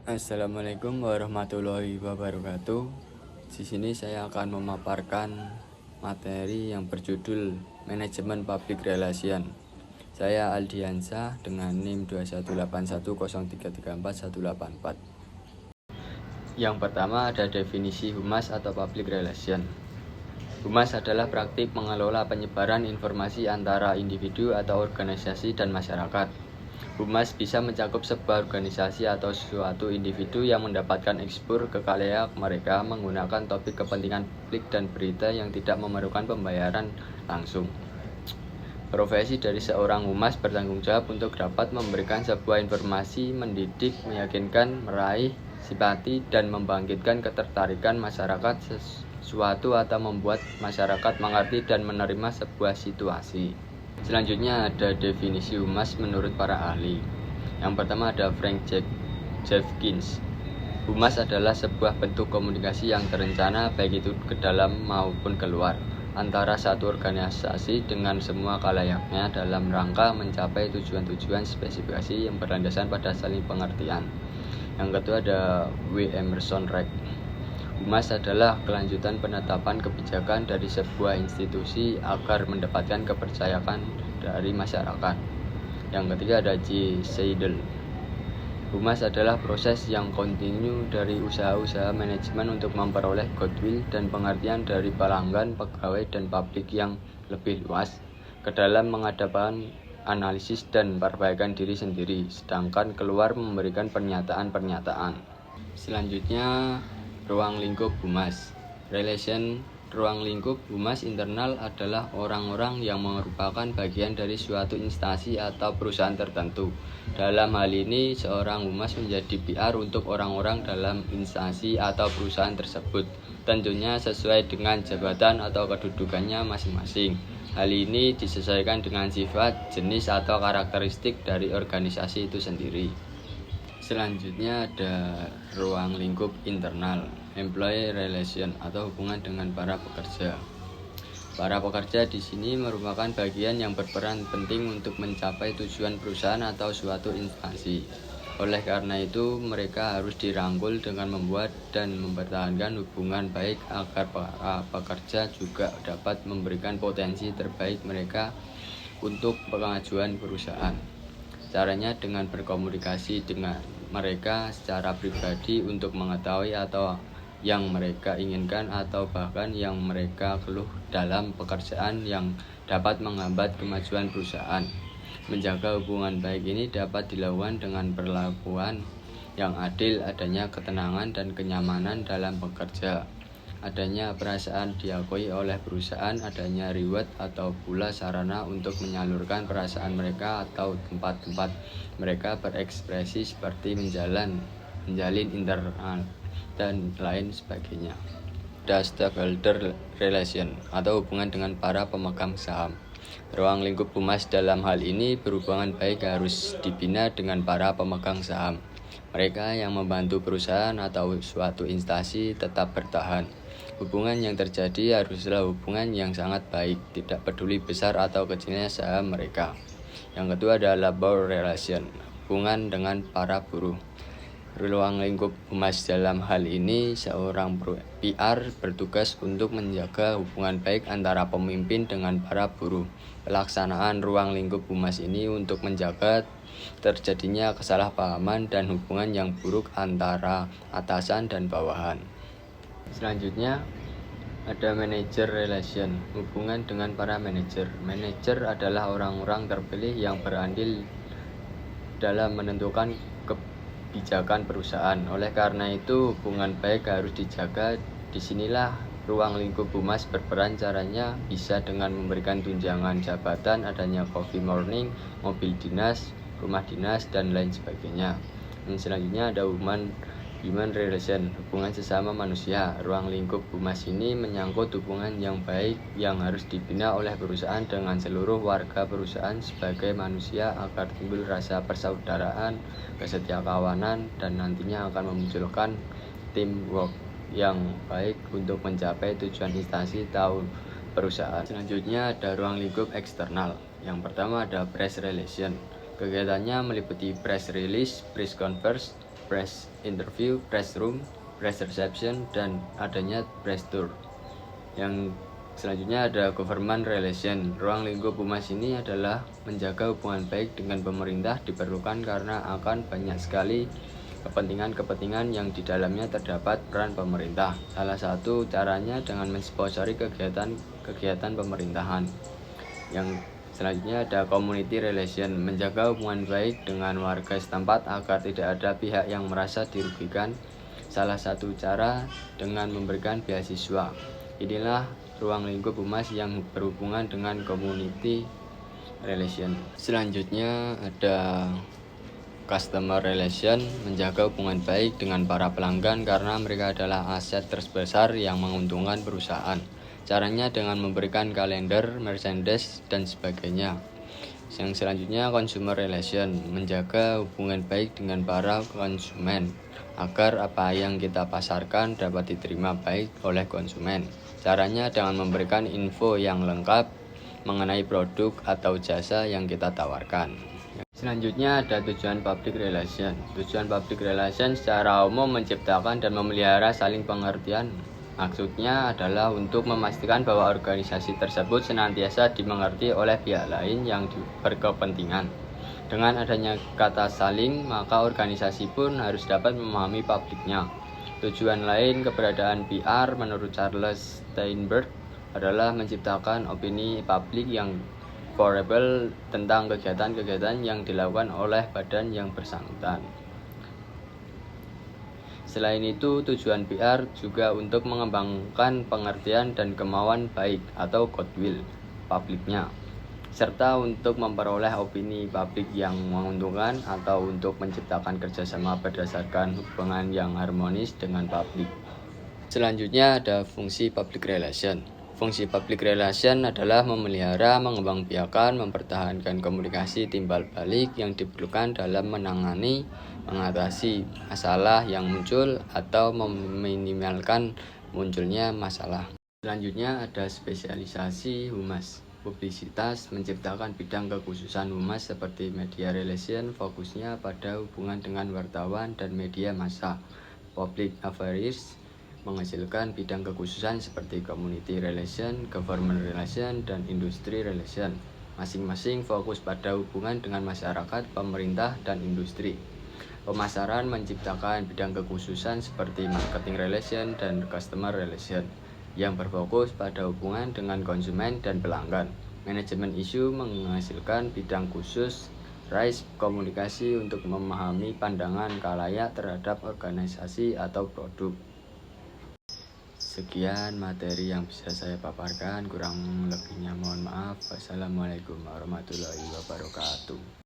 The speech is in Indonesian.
Assalamualaikum warahmatullahi wabarakatuh. Di sini saya akan memaparkan materi yang berjudul Manajemen Public Relation. Saya Aldiansa dengan NIM 218103341184. Yang pertama ada definisi humas atau public relation. Humas adalah praktik mengelola penyebaran informasi antara individu atau organisasi dan masyarakat. Humas bisa mencakup sebuah organisasi atau suatu individu yang mendapatkan ekspor ke khalayak mereka menggunakan topik kepentingan publik dan berita yang tidak memerlukan pembayaran langsung. Profesi dari seorang humas bertanggung jawab untuk dapat memberikan sebuah informasi, mendidik, meyakinkan, meraih simpati, dan membangkitkan ketertarikan masyarakat sesuatu atau membuat masyarakat mengerti dan menerima sebuah situasi. Selanjutnya ada definisi humas menurut para ahli. Yang pertama ada Frank Jeffkins. Humas adalah sebuah bentuk komunikasi yang terencana baik itu ke dalam maupun keluar antara satu organisasi dengan semua khalayaknya dalam rangka mencapai tujuan-tujuan spesifikasi yang berlandaskan pada saling pengertian. Yang kedua ada W. Emerson Reich. Humas adalah kelanjutan penetapan kebijakan dari sebuah institusi agar mendapatkan kepercayaan dari masyarakat. Yang ketiga ada J. Seidel. Humas adalah proses yang kontinu dari usaha-usaha manajemen untuk memperoleh goodwill dan pengertian dari pelanggan, pegawai, dan publik yang lebih luas ke dalam mengadakan analisis dan perbaikan diri sendiri, sedangkan keluar memberikan pernyataan-pernyataan. Selanjutnya, ruang lingkup humas. Ruang lingkup humas internal adalah orang-orang yang merupakan bagian dari suatu instansi atau perusahaan tertentu. Dalam hal ini, seorang humas menjadi PR untuk orang-orang dalam instansi atau perusahaan tersebut, tentunya sesuai dengan jabatan atau kedudukannya masing-masing. Hal ini disesuaikan dengan sifat, jenis, atau karakteristik dari organisasi itu sendiri. Selanjutnya ada ruang lingkup internal, employee relation atau hubungan dengan para pekerja. Para pekerja di sini merupakan bagian yang berperan penting untuk mencapai tujuan perusahaan atau suatu instansi. Oleh karena itu, mereka harus dirangkul dengan membuat dan mempertahankan hubungan baik agar para pekerja juga dapat memberikan potensi terbaik mereka untuk pengajuan perusahaan. Caranya dengan berkomunikasi dengan mereka secara pribadi untuk mengetahui atau yang mereka inginkan atau bahkan yang mereka keluh dalam pekerjaan yang dapat menghambat kemajuan perusahaan. Menjaga hubungan baik ini dapat dilakukan dengan perlakuan yang adil, adanya ketenangan dan kenyamanan dalam bekerja, adanya perasaan diakui oleh perusahaan, adanya reward atau pula sarana untuk menyalurkan perasaan mereka atau tempat-tempat mereka berekspresi seperti menjalin internal dan lain sebagainya. Ada stakeholder relation atau hubungan dengan para pemegang saham. Ruang lingkup humas dalam hal ini berhubungan baik harus dibina dengan para pemegang saham. Mereka yang membantu perusahaan atau suatu instansi tetap bertahan. Hubungan yang terjadi haruslah hubungan yang sangat baik, tidak peduli besar atau kecilnya saham mereka. Yang kedua adalah labor relation, hubungan dengan para buruh. Ruang lingkup humas dalam hal ini, seorang PR bertugas untuk menjaga hubungan baik antara pemimpin dengan para buruh. Pelaksanaan ruang lingkup humas ini untuk menjaga terjadinya kesalahpahaman dan hubungan yang buruk antara atasan dan bawahan. Selanjutnya ada manager relation, hubungan dengan para manajer. Manajer adalah orang-orang terpilih yang berandil dalam menentukan kebijakan perusahaan. Oleh karena itu, hubungan baik harus dijaga. Disinilah ruang lingkup humas berperan. Caranya bisa dengan memberikan tunjangan jabatan, adanya coffee morning, mobil dinas, rumah dinas, dan lain sebagainya. Dan selanjutnya ada human relation, hubungan sesama manusia. Ruang lingkup humas ini menyangkut hubungan yang baik yang harus dibina oleh perusahaan dengan seluruh warga perusahaan sebagai manusia agar timbul rasa persaudaraan, kesetiakawanan, dan nantinya akan memunculkan teamwork yang baik untuk mencapai tujuan instansi atau perusahaan. Selanjutnya ada ruang lingkup eksternal. Yang pertama ada press relation. Kegiatannya meliputi press release, press conference, press interview, press room, press reception, dan adanya press tour. Yang selanjutnya ada government relation. Ruang lingkup humas ini adalah menjaga hubungan baik dengan pemerintah diperlukan karena akan banyak sekali kepentingan-kepentingan yang di dalamnya terdapat peran pemerintah. Salah satu caranya dengan mensponsori kegiatan pemerintahan. Yang selanjutnya ada community relation, menjaga hubungan baik dengan warga setempat agar tidak ada pihak yang merasa dirugikan. Salah satu cara dengan memberikan beasiswa. Inilah ruang lingkup humas yang berhubungan dengan community relation. Selanjutnya ada customer relation, menjaga hubungan baik dengan para pelanggan karena mereka adalah aset terbesar yang menguntungkan perusahaan. Caranya dengan memberikan kalender, merchandise, dan sebagainya. Yang selanjutnya consumer relation, menjaga hubungan baik dengan para konsumen agar apa yang kita pasarkan dapat diterima baik oleh konsumen. Caranya dengan memberikan info yang lengkap mengenai produk atau jasa yang kita tawarkan. Selanjutnya ada tujuan public relation. Tujuan public relation secara umum menciptakan dan memelihara saling pengertian. Maksudnya adalah untuk memastikan bahwa organisasi tersebut senantiasa dimengerti oleh pihak lain yang berkepentingan. Dengan adanya kata saling, maka organisasi pun harus dapat memahami publiknya. Tujuan lain keberadaan PR menurut Charles Steinberg adalah menciptakan opini publik yang favorable tentang kegiatan-kegiatan yang dilakukan oleh badan yang bersangkutan. Selain itu, tujuan PR juga untuk mengembangkan pengertian dan kemauan baik atau goodwill publiknya, serta untuk memperoleh opini publik yang menguntungkan atau untuk menciptakan kerjasama berdasarkan hubungan yang harmonis dengan publik. Selanjutnya ada fungsi public relation. Fungsi public relation adalah memelihara, mengembangbiakan, mempertahankan komunikasi timbal balik yang diperlukan dalam mengatasi masalah yang muncul atau meminimalkan munculnya masalah. Selanjutnya ada spesialisasi humas. Publisitas menciptakan bidang kekhususan humas seperti media relation, fokusnya pada hubungan dengan wartawan dan media massa. Public affairs menghasilkan bidang kekhususan seperti community relation, government relation, dan industry relation. Masing-masing fokus pada hubungan dengan masyarakat, pemerintah, dan industri. Pemasaran menciptakan bidang kekhususan seperti marketing relation dan customer relation yang berfokus pada hubungan dengan konsumen dan pelanggan. Manajemen isu menghasilkan bidang khusus raise komunikasi untuk memahami pandangan khalayak terhadap organisasi atau produk. Sekian materi yang bisa saya paparkan, kurang lebihnya mohon maaf. Wassalamualaikum warahmatullahi wabarakatuh.